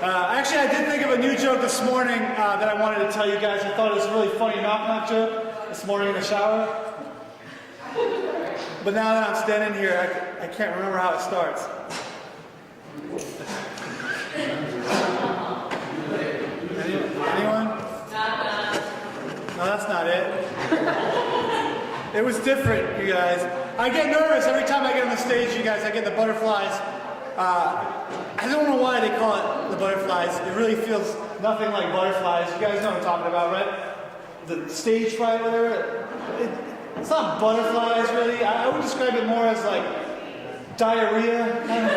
Actually, I did think of a new joke this morning that I wanted to tell you guys. I thought it was a really funny knock-knock joke this morning in the shower. But now that I'm standing here, I can't remember how it starts. Anyone? No, that's not it. It was different, you guys. I get nervous every time I get on the stage, you guys. I get the butterflies. I don't know why they call it the butterflies. It really feels nothing like butterflies. You guys know what I'm talking about, right? The stage fright, whatever. It's not butterflies, really. I would describe it more as like diarrhea. Kind of.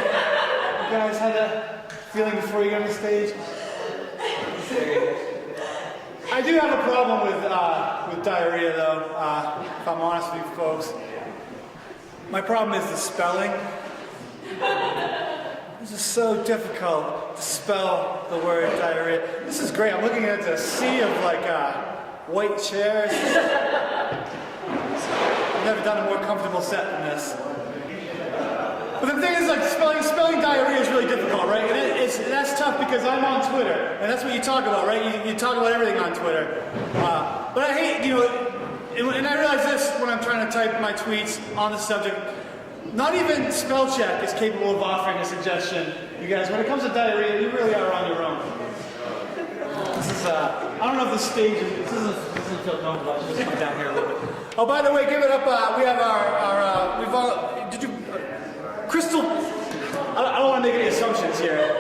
You guys had that feeling before you got on the stage? I do have a problem with diarrhea, though, if I'm honest with you folks. My problem is the spelling. This is so difficult to spell the word diarrhea. This is great. I'm looking at a sea of like white chairs. I've never done a more comfortable set than this. But the thing is, like, spelling diarrhea is really difficult, right? And that's tough because I'm on Twitter, and that's what you talk about, right? You talk about everything on Twitter. But I hate, and I realize this when I'm trying to type my tweets on the subject. Not even spell check is capable of offering a suggestion. You guys, when it comes to diarrhea, you really are on your own. This is, I don't know if the stage is, this doesn't feel comfortable. I should just come down here a little bit. Oh, by the way, give it up. We have Crystal, I don't want to make any assumptions here,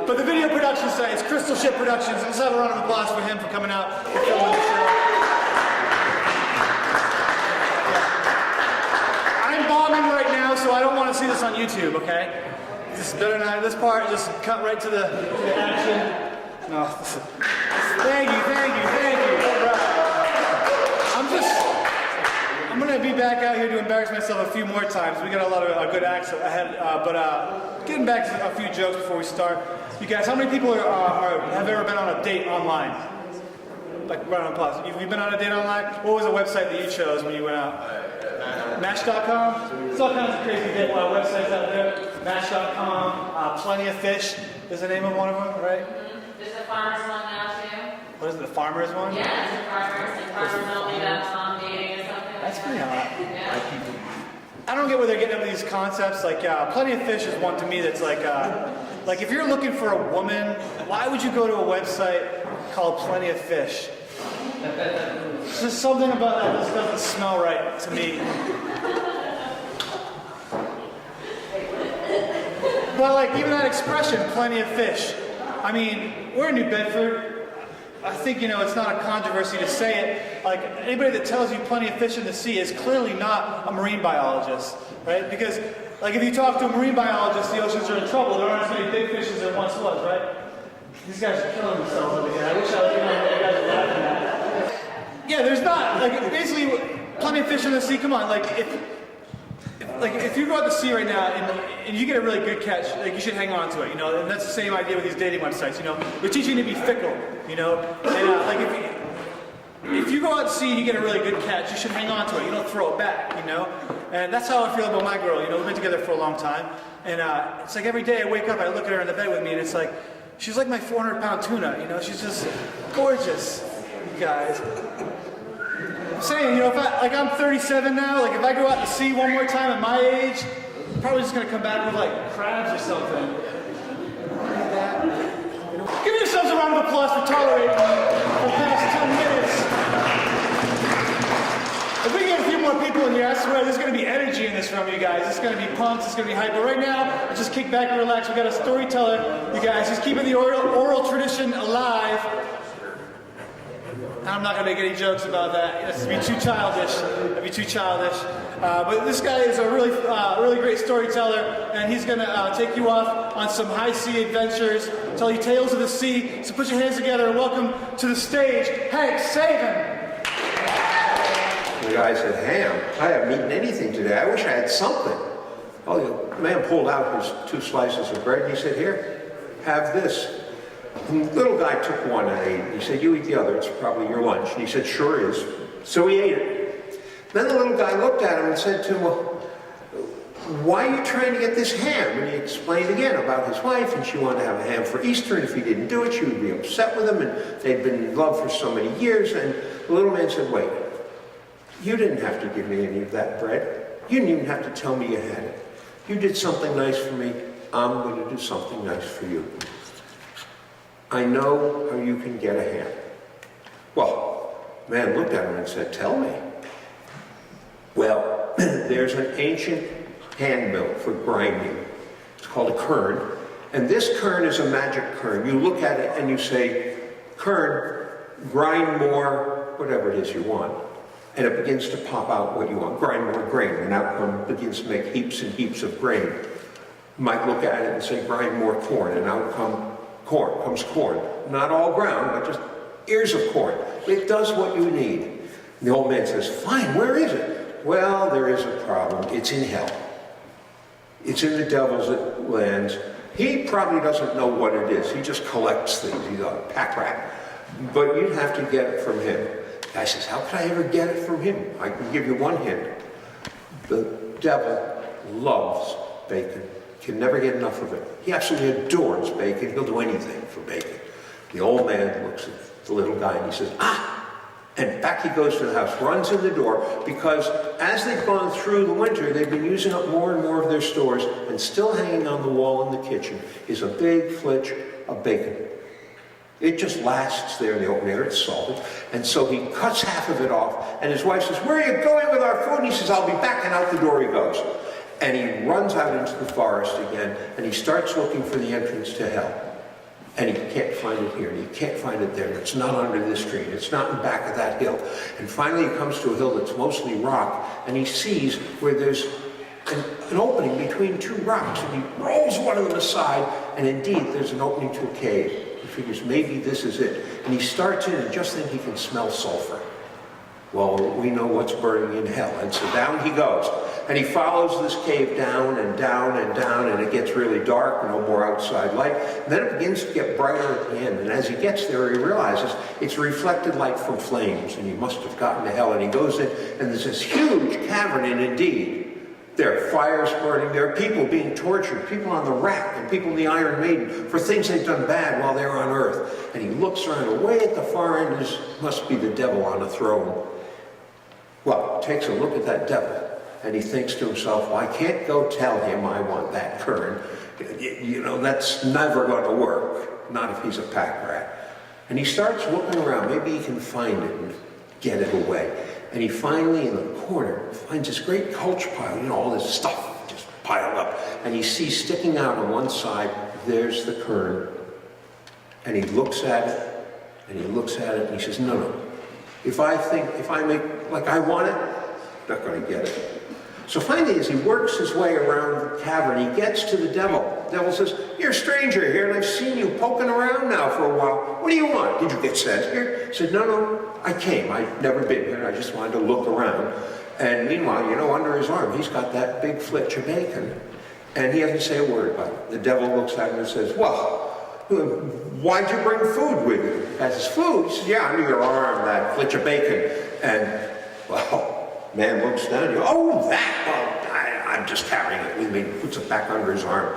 but the video production site is Crystal Ship Productions. Let's have a round of applause for him for coming out and filming the show. I'm bombing right now, so I don't want to see this on YouTube, okay? This is better than this part, just cut right to the action. No, thank you. All right. I'm going to be back out here to embarrass myself a few more times. We got a lot of good acts ahead, but getting back to a few jokes before we start. You guys, how many people have ever been on a date online? Like, round of applause. You've been on a date online? What was the website that you chose when you went out? Match.com? There's all kinds of crazy date websites out there. Match.com, Plenty of Fish is the name of one of them, right? There's a farmer's one now, too. What is it, the farmer's one? Yeah, there's a farmer's dating or something. That's pretty hot. Yeah. I don't get where they're getting up these concepts. Like, Plenty of Fish is one to me that's like if you're looking for a woman, why would you go to a website called Plenty of Fish? There's just something about that that doesn't smell right to me. But like, even that expression, Plenty of Fish. I mean, we're in New Bedford. I think, it's not a controversy to say it. Like, anybody that tells you plenty of fish in the sea is clearly not a marine biologist, right? Because, like, if you talk to a marine biologist, the oceans are in trouble. There aren't as many big fish as there once was, right? These guys are killing themselves over here. I wish I was what you guys are laughing at. Yeah, there's not, like, basically, plenty of fish in the sea. Come on, like, if you go out to sea right now and you get a really good catch, like, you should hang on to it, and that's the same idea with these dating websites, They're teaching you to be fickle, and like if you go out to sea and you get a really good catch, you should hang on to it. You don't throw it back, And that's how I feel about my girl. We've been together for a long time, and it's like every day I wake up, I look at her in the bed with me, and it's like she's like my 400-pound tuna. She's just gorgeous, you guys. I'm saying, if I'm 37 now, like if I go out to sea one more time at my age, I'm probably just gonna come back with like crabs or something. Like that. Give yourselves a round of applause for tolerating me for the past 10 minutes. If we get a few more people in here, I swear there's gonna be energy in this room, you guys. It's gonna be pumped, it's gonna be hype. But right now, let's just kick back and relax. We got a storyteller, you guys. He's keeping the oral tradition alive. I'm not going to make any jokes about that. This would be too childish. But this guy is a really great storyteller, and he's going to take you off on some high sea adventures, tell you tales of the sea. So put your hands together and welcome to the stage, Savin. The guy said, "Ham, I haven't eaten anything today. I wish I had something." Oh, the man pulled out his 2 slices of bread, and he said, "Here, have this." And the little guy took one and ate it. He said, "You eat the other, it's probably your lunch." And he said, "Sure is." So he ate it. Then the little guy looked at him and said to him, "Well, why are you trying to get this ham? And he explained again about his wife, and she wanted to have a ham for Easter, and if he didn't do it, she would be upset with him, and they'd been in love for so many years. And the little man said, wait, you didn't have to give me any of that bread. You didn't even have to tell me you had it. You did something nice for me. I'm going to do something nice for you. I know how you can get a ham. Well, man looked at him and said, tell me. Well, there's an ancient hand mill for grinding. It's called a quern. And this quern is a magic quern. You look at it and you say, quern, grind more, whatever it is you want. And it begins to pop out what you want. Grind more grain, and out begins to make heaps and heaps of grain. You might look at it and say, grind more corn, and out comes corn. Not all ground, but just ears of corn. It does what you need. And the old man says, fine, where is it? Well, there is a problem. It's in hell. It's in the devil's lands. He probably doesn't know what it is. He just collects things. He's a pack rat. But you'd have to get it from him. The guy says, how could I ever get it from him? I can give you one hint. The devil loves bacon. Can never get enough of it. He absolutely adores bacon. He'll do anything for bacon. The old man looks at the little guy and he says, ah! And back he goes to the house, runs in the door, because as they've gone through the winter, they've been using up more and more of their stores, and still hanging on the wall in the kitchen is a big flitch of bacon. It just lasts there in the open air. It's salted. And so he cuts half of it off, and his wife says, where are you going with our food? And he says, I'll be back, and out the door he goes. And he runs out into the forest again, and he starts looking for the entrance to hell. And he can't find it here, and he can't find it there. It's not under this tree, it's not in the back of that hill. And finally he comes to a hill that's mostly rock, and he sees where there's an opening between two rocks, and he rolls one of them aside, and indeed there's an opening to a cave. He figures maybe this is it. And he starts in, and just then he can smell sulfur. Well, we know what's burning in hell. And so down he goes. And he follows this cave down and down and down, and it gets really dark, no more outside light. And then it begins to get brighter at the end. And as he gets there, he realizes it's reflected light from flames, and he must have gotten to hell. And he goes in, and there's this huge cavern, and indeed, there are fires burning, there are people being tortured, people on the rack, and people in the Iron Maiden for things they've done bad while they're on earth. And he looks around, away at the far end must be the devil on a throne. Well, takes a look at that devil, and he thinks to himself, well, I can't go tell him I want that quern. You know, that's never going to work, not if he's a pack rat. And he starts looking around, maybe he can find it and get it away. And he finally, in the corner, finds this great couch pile, you know, all this stuff just piled up. And he sees sticking out on one side, there's the quern. And he looks at it, and he looks at it, and he says, no. If I make like I want it, I'm not going to get it. So finally, as he works his way around the cavern, he gets to the devil. The devil says, you're a stranger here, and I've seen you poking around now for a while. What do you want? Did you get sent here? He said, no, I came. I've never been here. I just wanted to look around. And meanwhile, you know, under his arm, he's got that big flitch of bacon. And he doesn't say a word about it. The devil looks at him and says, well, why'd you bring food with you? The guy says, food? He says, yeah, under your arm, that flitch of bacon. And, well, man looks down and goes, oh, that? Well, I'm just carrying it with me. Puts it back under his arm.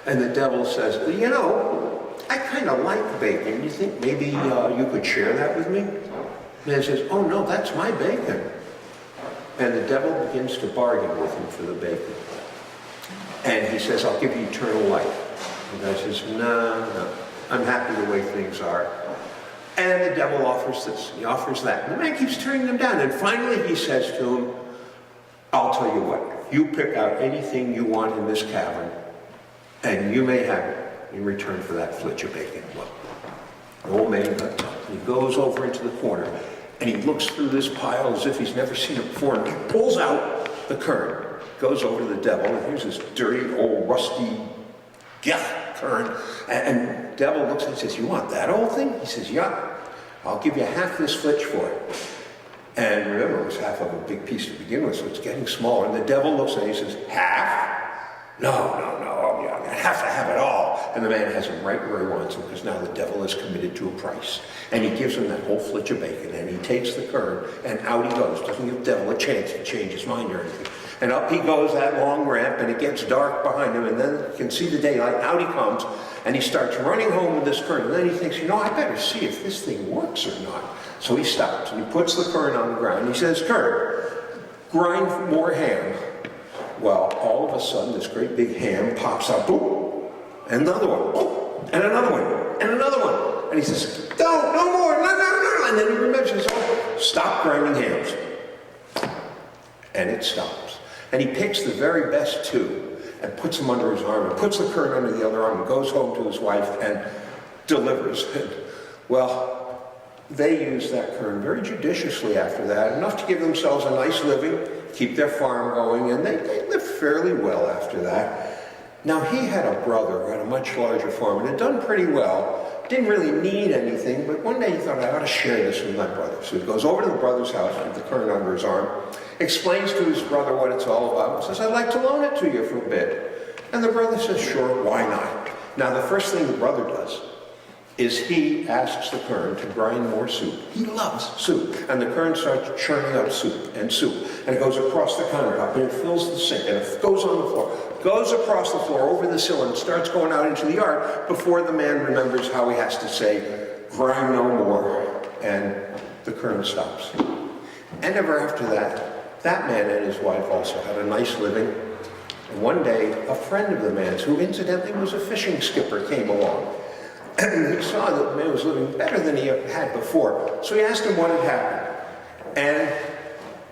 And the devil says, you know, I kind of like bacon. Do you think maybe you could share that with me? The man says, oh, no, that's my bacon. And the devil begins to bargain with him for the bacon. And he says, I'll give you eternal life. The guy says, no, I'm happy the way things are. And the devil offers this, he offers that. And the man keeps turning them down. And finally he says to him, I'll tell you what, you pick out anything you want in this cavern, and you may have it in return for that flitch of bacon. Well, the old man got up, and he goes over into the corner, and he looks through this pile as if he's never seen it before, and he pulls out the quern, goes over to the devil, and here's this dirty, old, rusty quern. And devil looks at him and says, you want that old thing? He says, yeah, I'll give you half this flitch for it. And remember, it was half of a big piece to begin with, so it's getting smaller. And the devil looks at him and he says, half? No, I have to have it all. And the man has him right where he wants him, because now the devil is committed to a price. And he gives him that whole flitch of bacon, and he takes the quern, and out he goes. Doesn't give the devil a chance to change his mind or anything. And up he goes that long ramp, and it gets dark behind him, and then you can see the daylight. Out he comes, and he starts running home with this current. And then he thinks, you know, I better see if this thing works or not. So he stops, and he puts the current on the ground, and he says, current, grind more ham. Well, all of a sudden, this great big ham pops out, boom, and another one, boom, and another one, and another one. And he says, no more, no. And then he remembers, he says, oh, stop grinding hams. And it stops. And he picks the very best two and puts them under his arm and puts the current under the other arm and goes home to his wife and delivers. And, well, they use that current very judiciously after that, enough to give themselves a nice living, keep their farm going, and they lived fairly well after that. Now, he had a brother who had a much larger farm and had done pretty well. Didn't really need anything, but one day he thought, I ought to share this with my brother. So he goes over to the brother's house with the current under his arm, explains to his brother what it's all about, and says, I'd like to loan it to you for a bit. And the brother says, sure, why not? Now, the first thing the brother does is he asks the current to grind more soup. He loves soup. And the current starts churning up soup. And it goes across the countertop, and it fills the sink, and it goes on the floor. Goes across the floor, over the sill, and starts going out into the yard before the man remembers how he has to say, grind no more, and the current stops. And ever after that, that man and his wife also had a nice living. And one day, a friend of the man's, who incidentally was a fishing skipper, came along. And he saw that the man was living better than he had before. So he asked him what had happened. And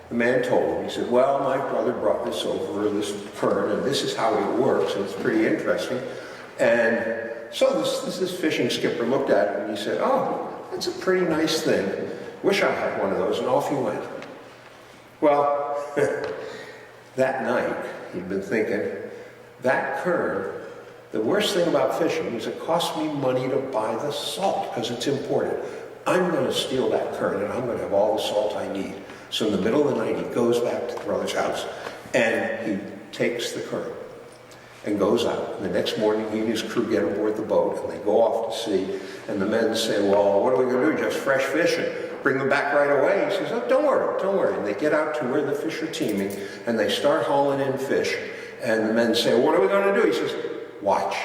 the man told him. He said, well, my brother brought this over, this current, and this is how it works, and it's pretty interesting. And so this fishing skipper looked at it, and he said, oh, that's a pretty nice thing. Wish I had one of those, and off he went. Well, that night, he'd been thinking, that current, the worst thing about fishing is it costs me money to buy the salt, because it's imported. I'm going to steal that current, and I'm going to have all the salt I need. So in the middle of the night, he goes back to the brother's house, and he takes the current and goes out. And the next morning, he and his crew get aboard the boat, and they go off to sea. And the men say, well, what are we going to do? Just fresh fish and bring them back right away? He says, oh, don't worry. And they get out to where the fish are teeming, and they start hauling in fish. And the men say, well, what are we going to do? He says, watch.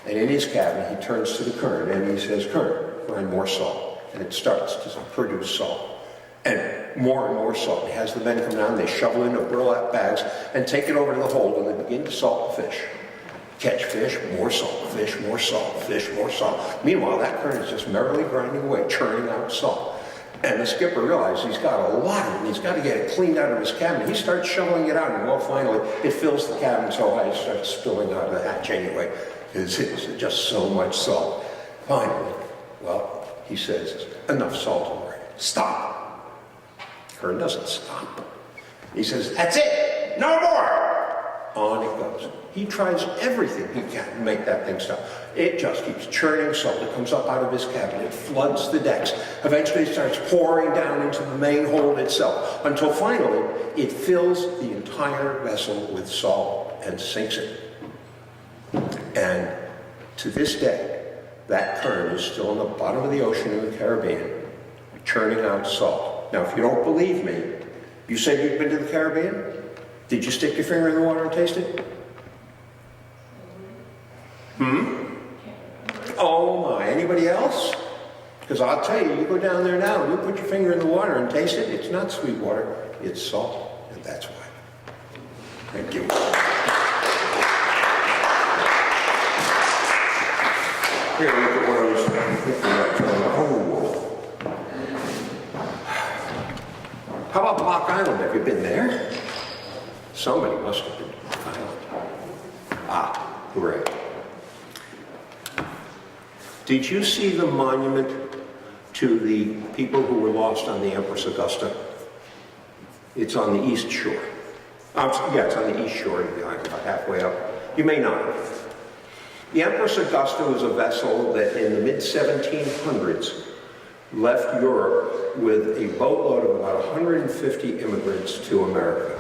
And in his cabin, he turns to the current, and he says, current, grind more salt. And it starts to produce salt. And more salt. He has the men come down, they shovel into burlap bags and take it over to the hold, and they begin to salt the fish. Catch fish, more salt, fish, more salt, fish, more salt. Meanwhile, that current is just merrily grinding away, churning out salt. And the skipper realizes he's got a lot of it, and he's got to get it cleaned out of his cabin. He starts shoveling it out, and well, finally, it fills the cabin so high it starts spilling out of the hatch anyway, because it's just so much salt. Finally, well, he says, enough salt already. Stop. Current doesn't stop. He says, that's it, no more. On it goes. He tries everything he can to make that thing stop. It just keeps churning salt. It comes up out of his cabin. It floods the decks. Eventually it starts pouring down into the main hold itself, until finally it fills the entire vessel with salt and sinks it. And to this day, that current is still in the bottom of the ocean in the Caribbean, churning out salt. Now, if you don't believe me, you said you'd been to the Caribbean? Did you stick your finger in the water and taste it? Oh my, anybody else? Because I'll tell you, you go down there now and you put your finger in the water and taste it, it's not sweet water, it's salt, and that's why. Thank you. Here, look at what I was thinking about. How about Block Island? Have you been there? Somebody must have been to Block Island. Ah, hooray. Did you see the monument to the people who were lost on the Empress Augusta? It's on the east shore. Yeah, it's on the east shore of the island, about halfway up. You may not have. The Empress Augusta was a vessel that in the mid-1700s left Europe with a boatload of about 150 immigrants to America.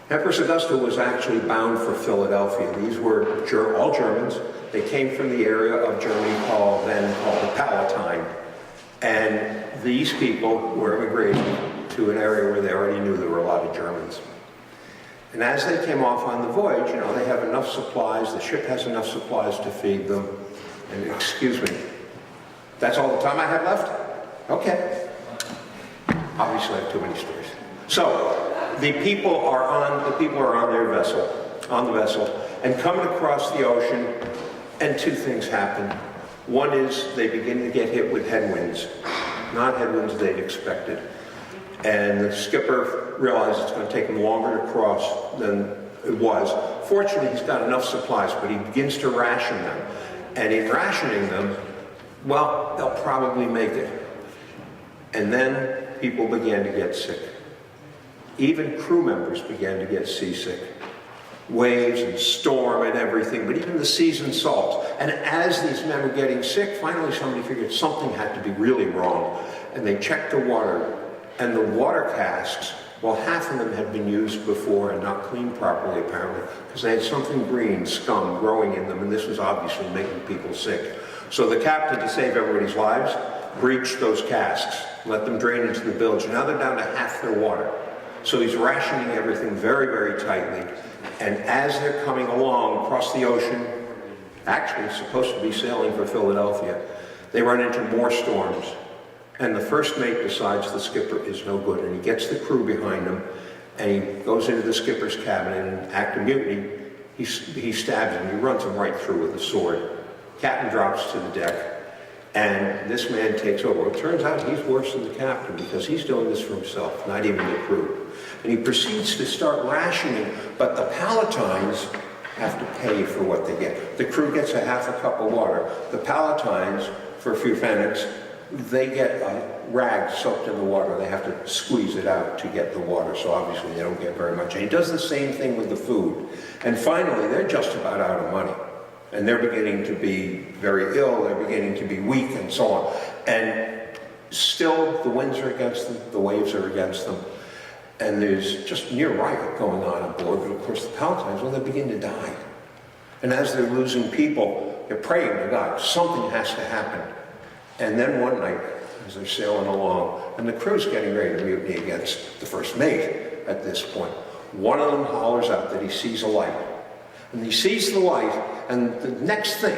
Empress Augusta was actually bound for Philadelphia. These were all Germans. They came from the area of Germany then called the Palatine. And these people were immigrating to an area where they already knew there were a lot of Germans. And as they came off on the voyage, you know, they have enough supplies, the ship has enough supplies to feed them. And excuse me, that's all the time I have left? Okay. Obviously I have too many stories. So, the people are on their vessel, on the vessel, and coming across the ocean, and two things happen. One is they begin to get hit with headwinds, not headwinds they'd expected. And the skipper realizes it's going to take him longer to cross than it was. Fortunately, he's got enough supplies, but he begins to ration them. And in rationing them, well, they'll probably make it. And then people began to get sick. Even crew members began to get seasick. Waves and storm and everything, but even the seasoned salt. And as these men were getting sick, finally somebody figured something had to be really wrong. And they checked the water, and the water casks, well, half of them had been used before and not cleaned properly, apparently, because they had something green, scum, growing in them, and this was obviously making people sick. So the captain, to save everybody's lives, breached those casks, let them drain into the bilge. Now they're down to half their water. So he's rationing everything very, very tightly. And as they're coming along across the ocean, actually supposed to be sailing for Philadelphia, they run into more storms. And the first mate decides the skipper is no good, and he gets the crew behind him, and he goes into the skipper's cabin, and in an act of mutiny, he stabs him, he runs him right through with a sword. Captain drops to the deck, and this man takes over. It turns out he's worse than the captain, because he's doing this for himself, not even the crew. And he proceeds to start rationing, but the Palatines have to pay for what they get. The crew gets a half a cup of water. The Palatines, for a few pfennigs, they get a rag soaked in the water. They have to squeeze it out to get the water, so obviously they don't get very much. And he does the same thing with the food. And finally, they're just about out of money. And they're beginning to be very ill, they're beginning to be weak, and so on. And still, the winds are against them, the waves are against them. And there's just near riot going on aboard, but of course the Palatines, well, they begin to die. And as they're losing people, they're praying to God, something has to happen. And then one night, as they're sailing along, and the crew's getting ready to mutiny against the first mate at this point, one of them hollers out that he sees a light. And he sees the light, and the next thing,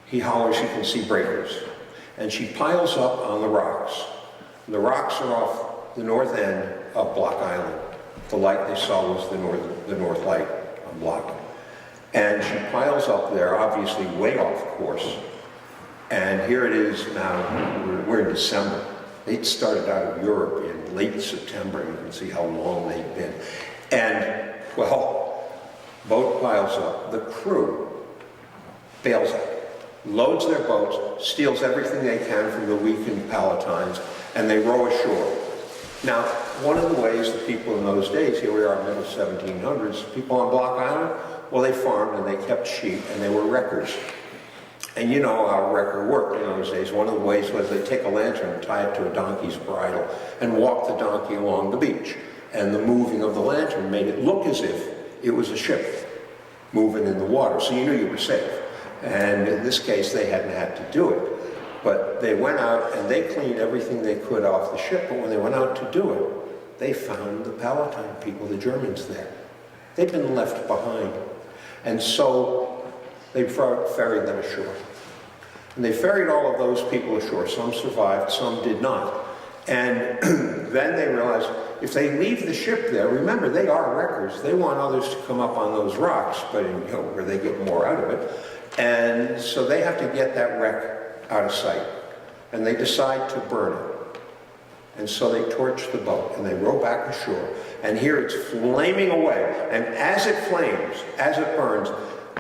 he hollers he can see breakers. And she piles up on the rocks. And the rocks are off the north end of Block Island. The light they saw was the north light on Block. And she piles up there, obviously way off course. And here it is now, we're in December. They'd started out of Europe in late September. You can see how long they'd been. And, well, boat piles up. The crew bails out, loads their boats, steals everything they can from the weakened Palatines, and they row ashore. Now, one of the ways the people in those days, here we are middle 1700s, people on Block Island, well, they farmed and they kept sheep and they were wreckers. And you know how a wrecker worked in those days. One of the ways was they'd take a lantern and tie it to a donkey's bridle and walk the donkey along the beach. And the moving of the lantern made it look as if it was a ship moving in the water, so you knew you were safe. And in this case, they hadn't had to do it. But they went out and they cleaned everything they could off the ship, but when they went out to do it, they found the Palatine people, the Germans there. They'd been left behind. And so they ferried them ashore. And they ferried all of those people ashore. Some survived, some did not. And then they realized if they leave the ship there, remember, they are wreckers. They want others to come up on those rocks, but where they get more out of it. And so they have to get that wreck out of sight. And they decide to burn it. And so they torch the boat and they row back ashore. And here it's flaming away. And as it flames, as it burns,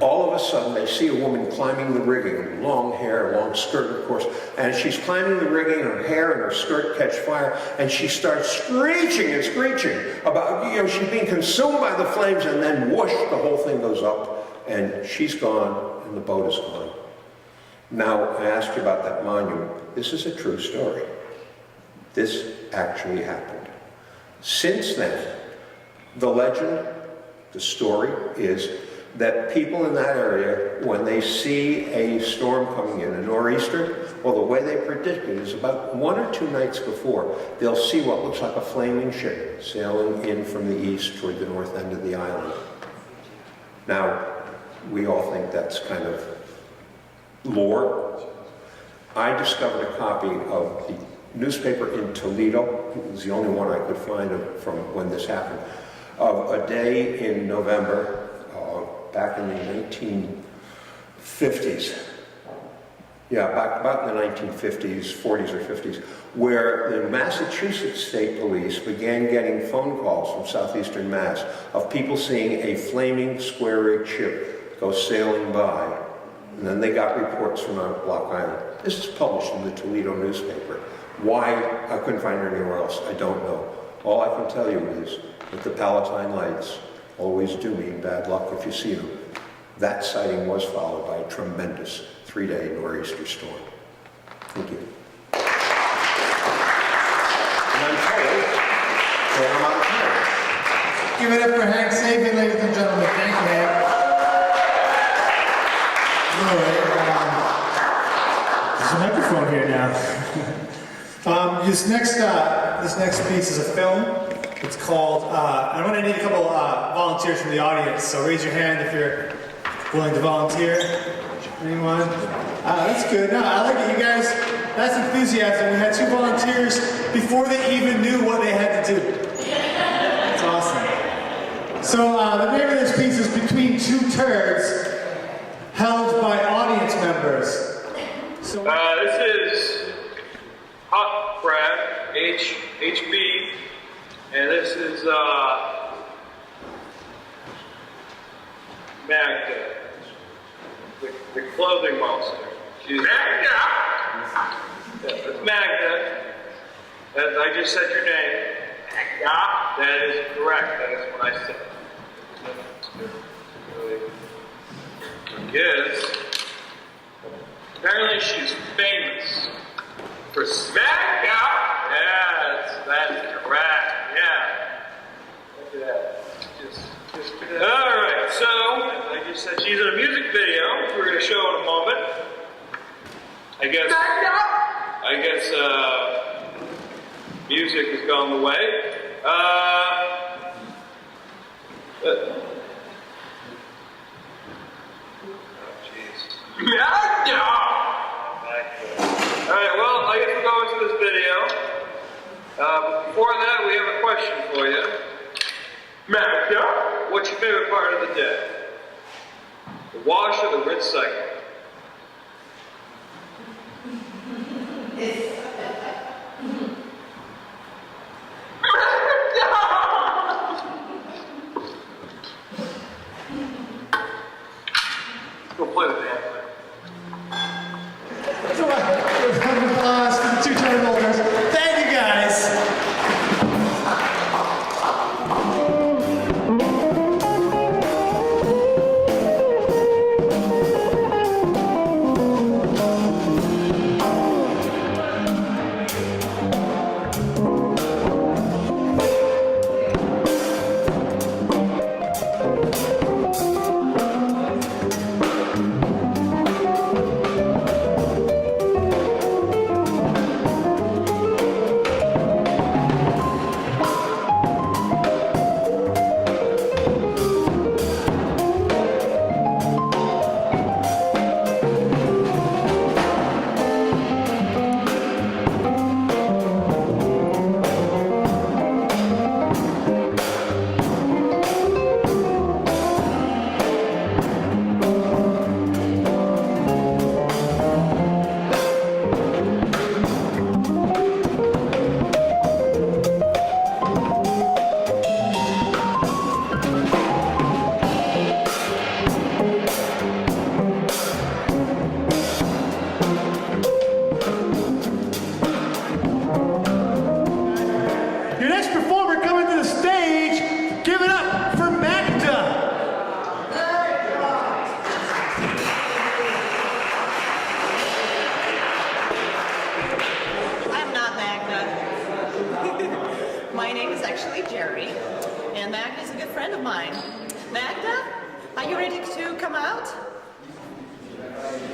all of a sudden they see a woman climbing the rigging, long hair, long skirt, of course. And she's climbing the rigging, her hair and her skirt catch fire, and she starts screeching and screeching about, she's being consumed by the flames, and then whoosh, the whole thing goes up, and she's gone, and the boat is gone. Now, I asked you about that monument. This is a true story. This actually happened. Since then, the legend, the story is that people in that area, when they see a storm coming in, a nor'easter, Well, the way they predict it is about 1 or 2 nights before, they'll see what looks like a flaming ship sailing in from the east toward the north end of the island. Now, we all think that's kind of lore. I discovered a copy of the newspaper in Toledo. It was the only one I could find from when this happened, of a day in November, back in the 1950s. Yeah, about in the 1950s, 40s or 50s, where the Massachusetts State Police began getting phone calls from southeastern Mass of people seeing a flaming square-rigged ship go sailing by. And then they got reports from out Block Island. This is published in the Toledo newspaper. Why I couldn't find it anywhere else, I don't know. All I can tell you is that the Palatine Lights always do mean bad luck if you see them. That sighting was followed by a tremendous 3-day nor'easter storm. Thank you. And I'm told that I'm out of time. Give it up for Hank Savin, ladies and gentlemen. Thank you, Hank. There's a microphone here now. This next piece is a film. It's called, I'm going to need a couple volunteers from the audience, so raise your hand if you're willing to volunteer. Anyone? That's good. No, I like it, you guys. That's enthusiasm. We had 2 volunteers before they even knew what they had to do. That's awesome. So the name of this piece is Between Two Turds, held by audience members. So this is Hot Brad, HB, and this is Magda, the clothing monster. She's Magda! Yeah, that's Magda. I just said your name. Magda. That is correct. That is what I said. Yes. Apparently she's famous for Magda. Yes, that's correct. Yeah. Look at that. All right, so like you said, she's in a music video. We're going to show in a moment. I guess music has gone the way. Oh, jeez. All right, well, I guess we're going to this video. Before that, we have a question for you. Magda, what's your favorite part of the day? The wash or the rinse cycle? Go play with the hand. So, round of applause for the 2 turd holders. Thank you, guys.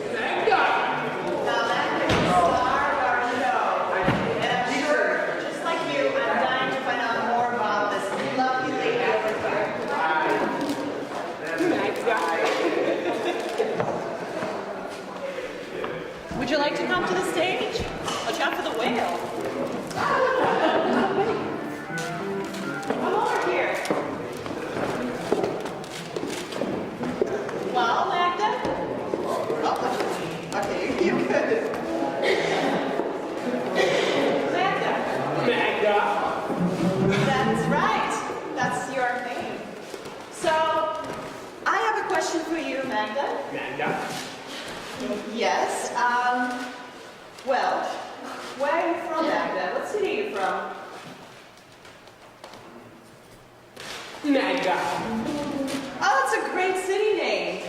Magda! for you, Magda. Magda? Yes, well, where are you from, Magda? What city are you from? Magda. Oh, it's a great city name.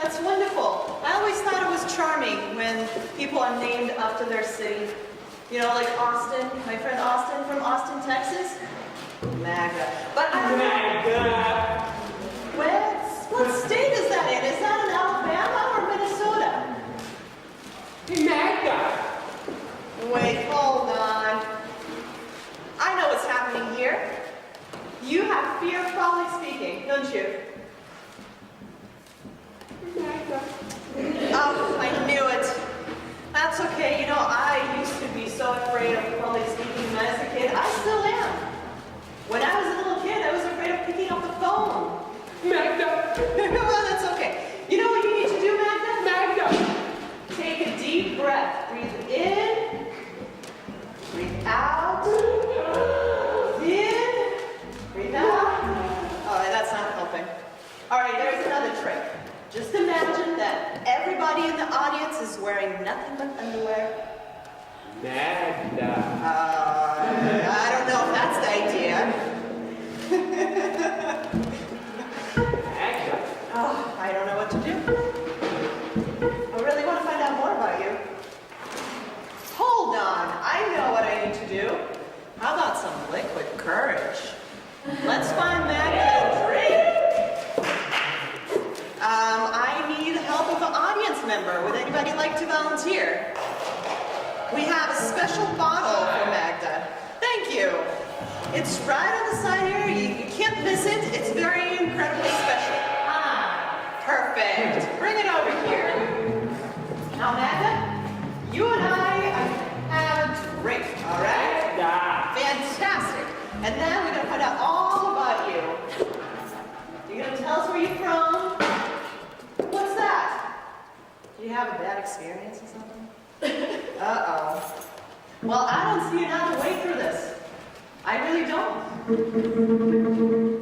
That's wonderful. I always thought it was charming when people are named after their city. You know, like Austin, my friend Austin from Austin, Texas. Magda. But I don't know. Magda. What state is that in? Is that in Alabama or Minnesota? Magda. Wait, hold on. I know what's happening here. You have fear of public speaking, don't you? Magda. Oh, I knew it. That's okay. You know, I used to be so afraid of public speaking when I was a kid. I still am. When I was a little kid, I was afraid of picking up the phone. Magda. Well, that's okay. You know what you need to do, Magda? Magda. Take a deep breath. Breathe in. Breathe out. In. Breathe out. All right, that's not helping. All right, there's another trick. Just imagine that everybody in the audience is wearing nothing but underwear. Magda. I don't know if that's the idea. Magda. Oh, I don't know what to do. I really want to find out more about you. Hold on, I know what I need to do. How about some liquid courage? Let's find Magda a drink. I need the help of an audience member. Would anybody like to volunteer? We have a special bottle for Magda. Thank you. It's right on the side here. You can't miss it. It's very incredibly special. Ah, perfect. Bring it over here. Now, Magda, you and I have a drink, all right? Magda. Fantastic. And then we're going to find out all about you. You're going to tell us where you're from. What's that? Do you have a bad experience or something? Uh-oh. Well, I don't see another way through this. I really don't.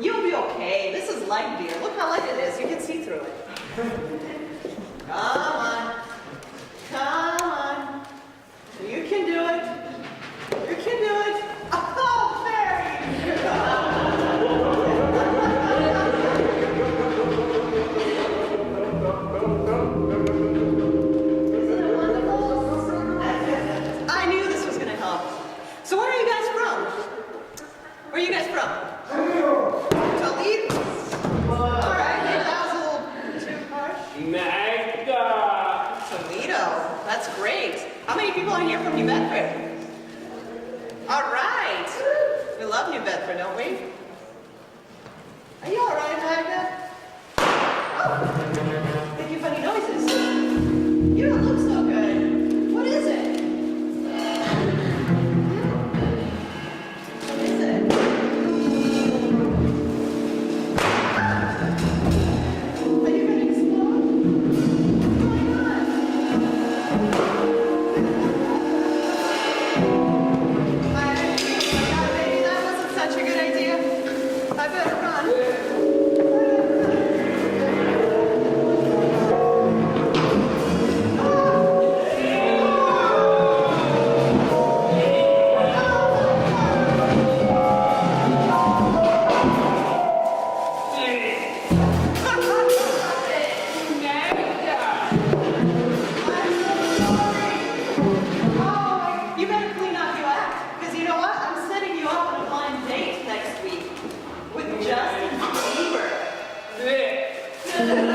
You'll be okay. This is light beer. Look how light it is. You can see through it. Come on. Come on. You can do it. You can do it. Oh, very good. So where are you guys from? Where are you guys from? Toledo. All right, maybe that was a little too harsh. Magda. Toledo. That's great. How many people are here from New Bedford? All right. We love New Bedford, don't we? Are you all right, Magda? Oh, making funny noises. You don't look so good. What is it? Magda.